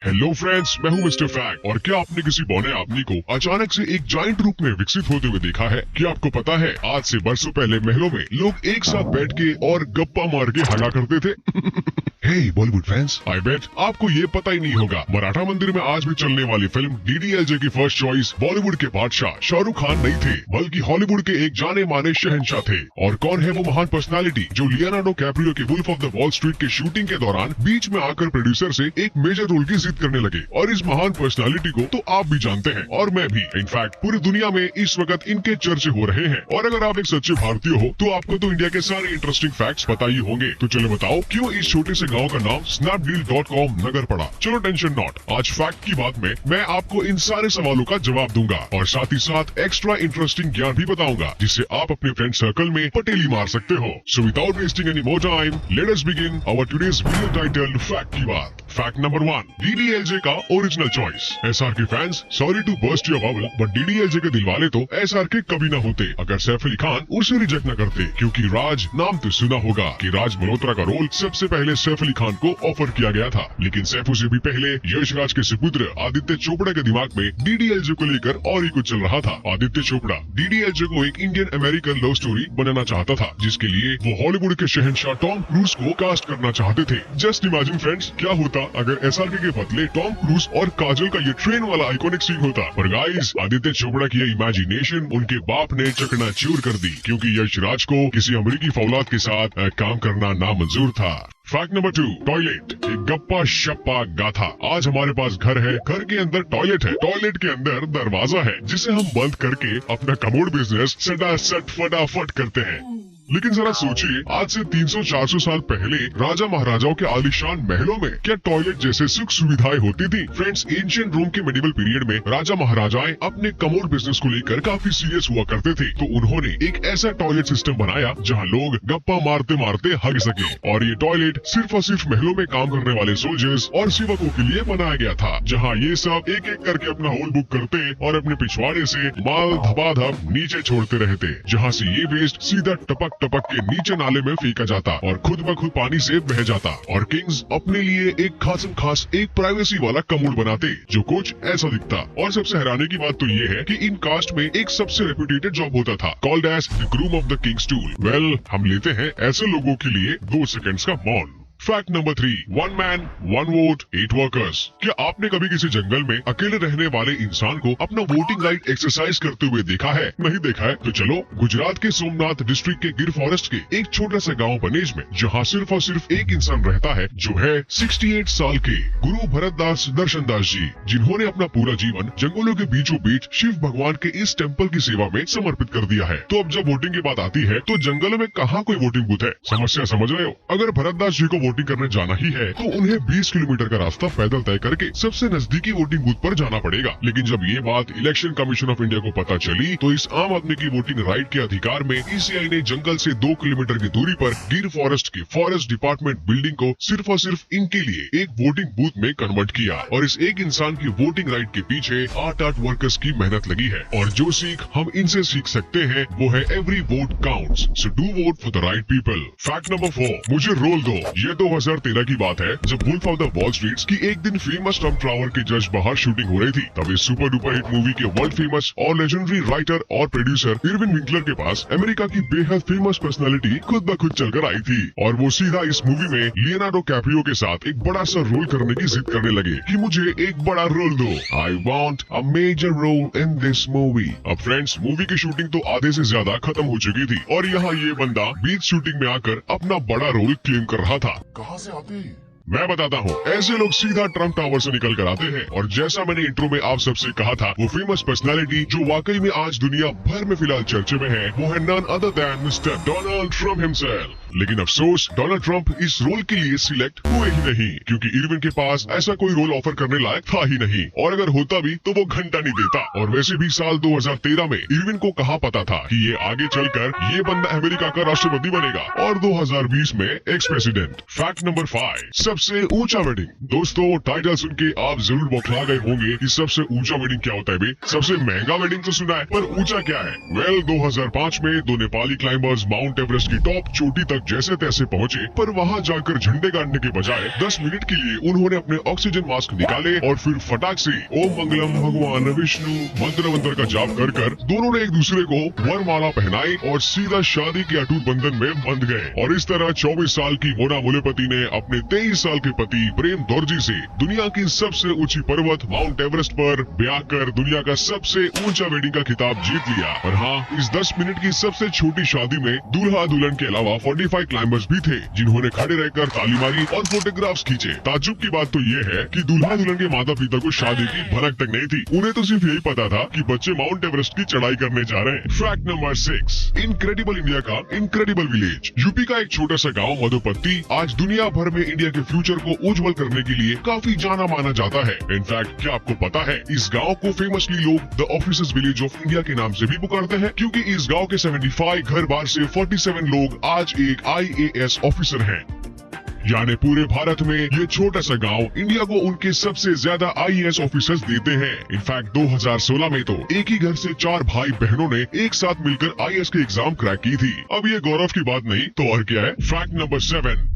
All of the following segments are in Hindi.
हेलो फ्रेंड्स, मैं हूं मिस्टर फैक्ट। और क्या आपने किसी बौने आदमी को अचानक से एक जायंट रूप में विकसित होते हुए देखा है? क्या आपको पता है आज से बरसों पहले महलों में लोग एक साथ बैठ के और गप्पा मार के हगा करते थे? हे बॉलीवुड फैंस, आई बेट आपको ये पता ही नहीं होगा, मराठा मंदिर में आज भी चलने वाली फिल्म डीडीएलजे की फर्स्ट चॉइस बॉलीवुड के बादशाह शाहरुख खान नहीं थे, बल्कि हॉलीवुड के एक जाने माने शहंशाह थे। और कौन है वो महान पर्सनालिटी जो लियोनार्डो कैप्रियो की Wolf of the Wall Street के शूटिंग के दौरान बीच में आकर प्रोड्यूसर से एक मेजर रोल की जिद करने लगे? और इस महान पर्सनालिटी को तो आप भी जानते हैं और मैं भी। इनफैक्ट पूरी दुनिया में इस वक्त इनके चर्चे हो रहे हैं। और अगर आप एक सच्चे भारतीय हो तो आपको तो इंडिया के सारे इंटरेस्टिंग फैक्ट्स पता ही होंगे। तो चलो बताओ, क्यों इस छोटे से गाँव का नाम snapdeal.com नगर पड़ा? चलो टेंशन नॉट, आज फैक्ट की बात में मैं आपको इन सारे सवालों का जवाब दूंगा और साथ ही साथ एक्स्ट्रा इंटरेस्टिंग ज्ञान भी बताऊंगा, जिससे आप अपने फ्रेंड सर्कल में पटेली मार सकते हो। So without wasting any more time, let us begin our today's video titled fact की बात। फैक्ट नंबर 1, डीडीएलजे का original choice. SRK fans, sorry to burst your bubble, but DDLJ के दिलवाले तो एसआरके कभी न होते अगर सैफ अली खान उसे रिजेक्ट न करते। क्योंकि राज नाम तो सुना होगा कि राज मल्होत्रा का रोल सबसे पहले सैफ अली खान को ऑफर किया गया था, लेकिन सैफू से भी पहले यश राज के सुपुत्र आदित्य चोपड़ा के दिमाग में डीडीएलजे को लेकर और ही कुछ चल रहा था। आदित्य चोपड़ा डीडीएलजे को एक इंडियन अमेरिकन लव स्टोरी बनाना चाहता था, जिसके लिए वो हॉलीवुड के शहंशाह टॉम क्रूज को कास्ट करना चाहते थे। जस्ट इमेजिन फ्रेंड्स, क्या होता अगर एसआरके के बदले टॉम क्रूज और काजल का ये ट्रेन वाला आइकॉनिक सीन होता। पर गाइस, आदित्य चोपड़ा की ये इमेजिनेशन उनके बाप ने चकनाचूर कर दी, क्योंकि यश राज को किसी अमेरिकी फौलाद के साथ काम करना नामंजूर था। Fact number 2, toilet. एक गप्पा शप्पा गाथा। आज हमारे पास घर है, घर के अंदर टॉयलेट है, टॉयलेट के अंदर दरवाजा है, जिसे हम बंद करके अपना कमोड बिजनेस सटासट फटाफट करते हैं। लेकिन जरा सोचिए, आज से 300-400 साल पहले राजा महाराजाओं के आलीशान महलों में क्या टॉयलेट जैसे सुख सुविधाएं होती थी? फ्रेंड्स, एंशिएंट रोम के मेडिवल पीरियड में राजा महाराजाएं अपने कमोड बिजनेस को लेकर काफी सीरियस हुआ करते थे, तो उन्होंने एक ऐसा टॉयलेट सिस्टम बनाया जहां लोग गप्पा मारते मारते हग सके। और ये टॉयलेट सिर्फ और सिर्फ महलों में काम करने वाले सोल्जर्स और सेवकों के लिए बनाया गया था, जहाँ ये सब एक एक करके अपना होल बुक करते और अपने पिछवाड़े से माल धपाधप नीचे छोड़ते रहते, जहाँ से ये वेस्ट सीधा टपक टपक के नीचे नाले में फेंका जाता और खुद ब खुद पानी से बह जाता। और किंग्स अपने लिए एक खास एक प्राइवेसी वाला कमोड बनाते जो कुछ ऐसा दिखता। और सबसे हैरानी की बात तो ये है कि इन कास्ट में एक सबसे रेपुटेटेड जॉब होता था, called as the groom of the king's tool. Well, हम लेते हैं ऐसे लोगों के लिए 2 सेकंड्स का मौन। Fact number 3, 1 man 1 vote 8 workers. क्या आपने कभी किसी जंगल में अकेले रहने वाले इंसान को अपना वोटिंग राइट एक्सरसाइज करते हुए देखा है? नहीं देखा है तो चलो गुजरात के सोमनाथ डिस्ट्रिक्ट के गिर फॉरेस्ट के एक छोटा सा गांव बनेज में, जहां सिर्फ और सिर्फ एक इंसान रहता है, जो है 68 साल के गुरु भरतदास दर्शनदास जी, जिन्होंने अपना पूरा जीवन जंगलों के बीचों बीच शिव भगवान के इस टेम्पल की सेवा में समर्पित कर दिया है। तो अब जब वोटिंग की बात आती है तो जंगलों में कहाँ कोई वोटिंग बूथ है? समस्या समझ रहे हो? अगर भरतदास जी को वोटिंग करने जाना ही है तो उन्हें 20 किलोमीटर का रास्ता पैदल तय करके सबसे नजदीकी वोटिंग बूथ पर जाना पड़ेगा। लेकिन जब ये बात इलेक्शन कमीशन ऑफ इंडिया को पता चली तो इस आम आदमी की वोटिंग राइट के अधिकार में ईसीआई ने जंगल से 2 किलोमीटर की दूरी पर गिर फॉरेस्ट की फॉरेस्ट डिपार्टमेंट बिल्डिंग को सिर्फ और सिर्फ इनके लिए एक वोटिंग बूथ में कन्वर्ट किया। और इस एक इंसान की वोटिंग राइट के पीछे 8 वर्कर्स की मेहनत लगी है। और जो सीख हम इनसे सीख सकते हैं वो है every vote counts, so do vote for the right people. Fact number 4, मुझे रोल दो। ये 2013 की बात है जब Wolf of the Wall Street की एक दिन फेमस ट्रम्प टावर के जस्ट बाहर शूटिंग हो रही थी। तब इस सुपर डुपर हिट मूवी के वर्ल्ड फेमस और लेजेंडरी राइटर और प्रोड्यूसर इरविन विंकलर के पास अमेरिका की बेहद फेमस पर्सनालिटी खुद ब खुद चलकर आई थी। और वो सीधा इस मूवी में लियोनार्डो कैप्रियो के साथ एक बड़ा सा रोल करने की जिद करने लगे कि मुझे एक बड़ा रोल दो, I want a major role in this movie. अब फ्रेंड्स, मूवी की शूटिंग तो आधे से ज्यादा खत्म हो चुकी थी और यहाँ ये बंदा बीच शूटिंग में आकर अपना बड़ा रोल क्लेम कर रहा था। कहाँ से आते हैं? मैं बताता हूँ, ऐसे लोग सीधा ट्रम्प टावर से निकल कर आते हैं। और जैसा मैंने इंट्रो में आप सबसे कहा था, वो फेमस पर्सनालिटी जो वाकई में आज दुनिया भर में फिलहाल चर्चे में है, वो है none other than mister Donald Trump himself. लेकिन अफसोस, डोनाल्ड ट्रम्प इस रोल के लिए सिलेक्ट हुए ही नहीं, क्योंकि इरविन के पास ऐसा कोई रोल ऑफर करने लायक था ही नहीं। और अगर होता भी तो वो घंटा नहीं देता। और वैसे भी साल 2013 में इरविन को कहाँ पता था कि ये आगे चलकर ये बंदा अमेरिका का राष्ट्रपति बनेगा और 2020 में एक्स प्रेसिडेंट। फैक्ट नंबर 5, सबसे ऊंचा वेडिंग। दोस्तों टाइटल सुन के आप जरूर बौखला गए होंगे कि सबसे ऊंचा वेडिंग क्या होता है बे? सबसे महंगा वेडिंग तो सुना है, पर ऊंचा क्या है? वेल 2005 में दो नेपाली क्लाइंबर्स माउंट एवरेस्ट की टॉप चोटी तक जैसे तैसे पहुंचे, पर वहां जाकर झंडे गाड़ने के बजाय 10 मिनट के लिए उन्होंने अपने ऑक्सीजन मास्क निकाले और फिर फटाक से ओम मंगलम भगवान विष्णु मंत्र का जाप कर दोनों ने एक दूसरे को वरमाला पहनाई और सीधा शादी के अटूट बंधन में बंध गए। और इस तरह 24 साल की मोना मुलेपति ने अपने 23 साल के पति प्रेम दौरजी से दुनिया की सबसे ऊंची पर्वत माउंट एवरेस्ट पर ब्याह कर दुनिया का सबसे ऊंचा वेडिंग का खिताब जीत लिया। और हाँ, इस 10 मिनट की सबसे छोटी शादी में दूल्हा दुल्हन के अलावा 45 क्लाइंबर्स भी थे, जिन्होंने खड़े रहकर ताली मारी और फोटोग्राफ्स खींचे। ताज्जुब की बात तो ये है कि दूल्हा दुल्हन के माता पिता को शादी की भनक तक नहीं थी। उन्हें तो सिर्फ यही पता था कि बच्चे माउंट एवरेस्ट की चढ़ाई करने जा रहे हैं। फैक्ट नंबर 6, इनक्रेडिबल इंडिया का इनक्रेडिबल विलेज। यूपी का एक छोटा सा गांव मधुपत्ती आज दुनिया भर में इंडिया के फ्यूचर को उज्जवल करने के लिए काफी जाना माना जाता है। इनफैक्ट क्या आपको पता है, इस गांव को फेमसली लोग the officers village of India के नाम से भी पुकारते हैं, क्योंकि इस गांव के 75 घर बार से 47 लोग आज एक IAS ऑफिसर हैं। यानी पूरे भारत में ये छोटा सा गांव इंडिया को उनके सबसे ज्यादा IAS ऑफिसर्स देते हैं। इनफैक्ट 2016 में तो एक ही घर से 4 भाई बहनों ने एक साथ मिलकर IAS के एग्जाम क्रैक की थी। अब ये गौरव की बात नहीं तो और क्या है। फैक्ट नंबर 7,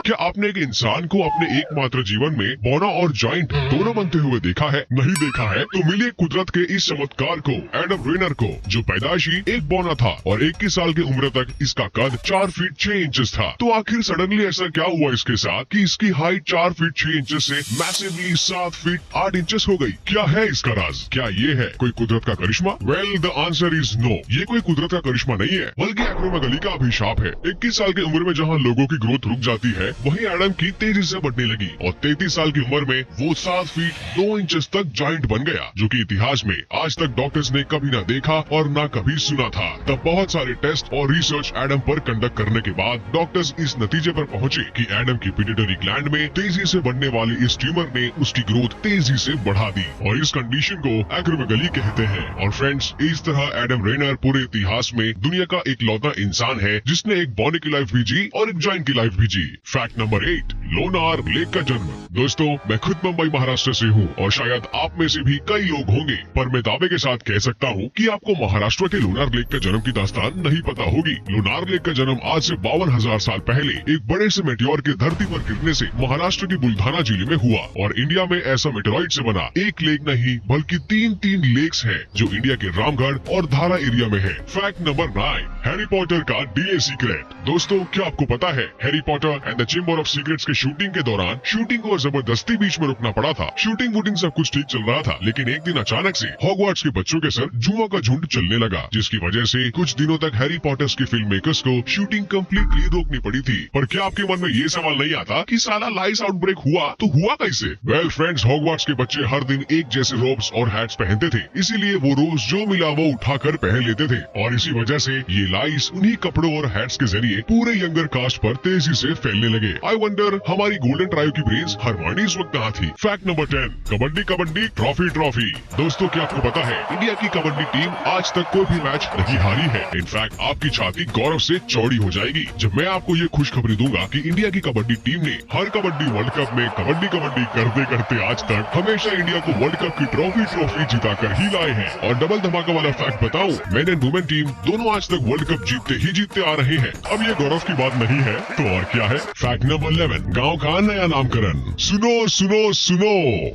क्या आपने एक इंसान को अपने एकमात्र जीवन में बौना और जॉइंट दोनों बनते हुए देखा है? नहीं देखा है तो मिलिए कुदरत के इस चमत्कार को, एडम रेनर को, जो पैदाइशी एक बौना था और 21 साल की उम्र तक इसका कद 4 फीट 6 इंचेस था। तो आखिर सडनली ऐसा क्या हुआ इसके साथ कि इसकी हाइट 4 फीट 6 इंचेस से मैसिवली 7 फीट 8 इंचेस हो गई? क्या है इसका राज? क्या ये है कोई कुदरत का करिश्मा? Well the answer is no, ये कोई कुदरत का करिश्मा नहीं है, बल्कि एक्रोमेगाली का अभिशाप है। 21 साल की उम्र में जहाँ लोगों की ग्रोथ रुक जाती है, वहीं एडम की तेजी से बढ़ने लगी और 33 साल की उम्र में वो 7 फीट 2 इंचेस तक जॉइंट बन गया, जो कि इतिहास में आज तक डॉक्टर्स ने कभी ना देखा और ना कभी सुना था। तब बहुत सारे टेस्ट और रिसर्च एडम पर कंडक्ट करने के बाद डॉक्टर्स इस नतीजे पर पहुंचे कि एडम की पिट्यूटरी ग्लैंड में तेजी से बढ़ने वाली इस ट्यूमर ने उसकी ग्रोथ तेजी से बढ़ा दी और इस कंडीशन को एक्रोमेगाली कहते हैं। और फ्रेंड्स, इस तरह एडम रेनर पूरे इतिहास में दुनिया का इकलौता इंसान है जिसने एक बॉडी की लाइफ भी जी और एक जॉइंट की लाइफ भी जी। फैक्ट नंबर 8, लोनार लेक का जन्म। दोस्तों, मैं खुद मुंबई महाराष्ट्र से हूँ और शायद आप में से भी कई लोग होंगे, पर मैं दावे के साथ कह सकता हूँ कि आपको महाराष्ट्र के लोनार लेक के जन्म की दास्तान नहीं पता होगी। लोनार लेक का जन्म आज से 52,000 साल पहले एक बड़े से मेटेओर के धरती पर गिरने से महाराष्ट्र की बुल्धाना जिले में हुआ और इंडिया में ऐसा मेटेरॉइड से बना एक लेक नहीं बल्कि 3 लेक्स है जो इंडिया के रामगढ़ और धारा एरिया में है। फैक्ट नंबर 9, हैरी पॉटर का डीए सीक्रेट। दोस्तों, क्या आपको पता है Harry Potter and the chamber of secrets के शूटिंग के दौरान शूटिंग को जबरदस्ती बीच में रुकना पड़ा था। शूटिंग वूटिंग सब कुछ ठीक चल रहा था, लेकिन एक दिन अचानक से हॉगवार्ट्स के बच्चों के सर जुओं का झुंड चलने लगा, जिसकी वजह से कुछ दिनों तक हैरी पॉटर्स के फिल्म मेकर्स को शूटिंग कम्प्लीटली रोकनी पड़ी थी। पर क्या आपके मन में ये सवाल नहीं आता कि साला लाइस आउटब्रेक हुआ तो हुआ कैसे? वेल फ्रेंड्स, हॉगवार्ट्स के बच्चे हर दिन एक जैसे रोब्स और हैट्स पहनते थे, इसीलिए वो रोज जो मिला वो उठाकर पहन लेते थे और इसी वजह से ये लाइस उन्हीं कपड़ों और हैट्स के जरिए पूरे यंगर कास्ट पर तेजी से फैलने लगे। आई वंडर हमारी गोल्डन ट्राइब की ब्रेन्स हरमानी उस वक्त कहाँ थी? Fact number 10, kabaddi kabaddi trophy. दोस्तों, क्या आपको पता है इंडिया की कबड्डी टीम आज तक कोई भी मैच नहीं हारी है। इनफैक्ट आपकी छाती गौरव से चौड़ी हो जाएगी जब मैं आपको ये खुशखबरी दूंगा कि इंडिया की कबड्डी टीम ने हर कबड्डी वर्ल्ड कप में कबड्डी करते करते आज तक हमेशा इंडिया को वर्ल्ड कप की ट्रॉफी जिताकर ही लाए हैं। और डबल धमाका वाला फैक्ट बताऊं, मेन एंड वुमेन टीम दोनों आज तक वर्ल्ड कप जीतते आ रहे हैं। अब ये गौरव की बात नहीं है तो और क्या है? फैक्ट नंबर 11, गाँव का नया नामकरण। सुनो,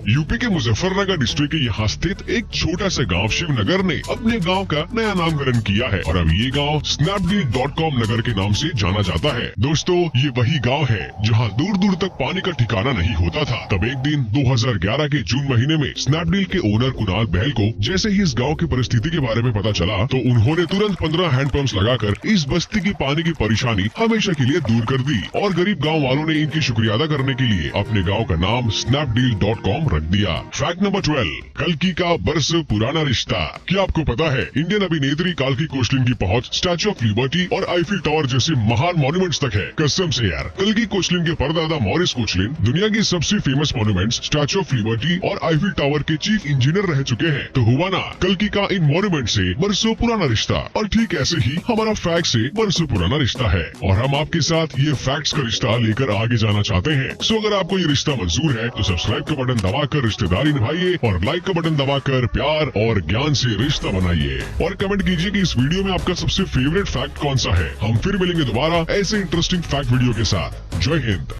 यूपी के मुजफ्फरनगर डिस्ट्रिक्ट के यहाँ स्थित एक छोटा सा गाँव शिवनगर ने अपने गाँव का नया नामकरण किया है और अब ये गाँव snapdeal.com नगर के नाम से जाना जाता है। दोस्तों, ये वही गाँव है जहाँ दूर दूर तक पानी का ठिकाना नहीं होता था। तब एक दिन 2011 के जून महीने में स्नैपडील के ओनर कुणाल बहल को जैसे ही इस गांव की परिस्थिति के बारे में पता चला तो उन्होंने तुरंत 15 हैंडपंप्स लगाकर इस बस्ती की पानी की परेशानी हमेशा के लिए दूर कर दी और गरीब गांव वालों ने इनकी शुक्रिया अदा करने के लिए अपने गांव का नाम snapdeal.com रख दिया। फैक्ट नंबर 12, कल्कि का बरस पुराना रिश्ता। क्या आपको पता है इंडियन अभिनेत्री काल्की कोचलिन की पहुँच स्टैच्यू ऑफ लिबर्टी और आईफिल टावर जैसे महान मॉन्यूमेंट्स तक है? कसम से यार, कल्कि कोचलिन के परदादा मॉरिस कोचलिन दुनिया की सबसे famous monuments statue of liberty और आईफिल टावर के चीफ इंजीनियर रह चुके हैं। तो हुआ ना कल्कि का इन मॉन्यूमेंट से बरसों पुराना रिश्ता। और ठीक ऐसे ही हमारा फैक्ट से बरसों पुराना रिश्ता है और हम आपके साथ ये फैक्ट्स का रिश्ता रिश्ता लेकर आगे जाना चाहते हैं। सो अगर आपको ये रिश्ता मंजूर है तो सब्सक्राइब का बटन दबाकर रिश्तेदारी निभाइए और लाइक का बटन दबाकर प्यार और ज्ञान से रिश्ता बनाइए। और कमेंट कीजिए कि इस वीडियो में आपका सबसे फेवरेट फैक्ट कौन सा है। हम फिर मिलेंगे दोबारा ऐसे इंटरेस्टिंग फैक्ट वीडियो के साथ। जय हिंद।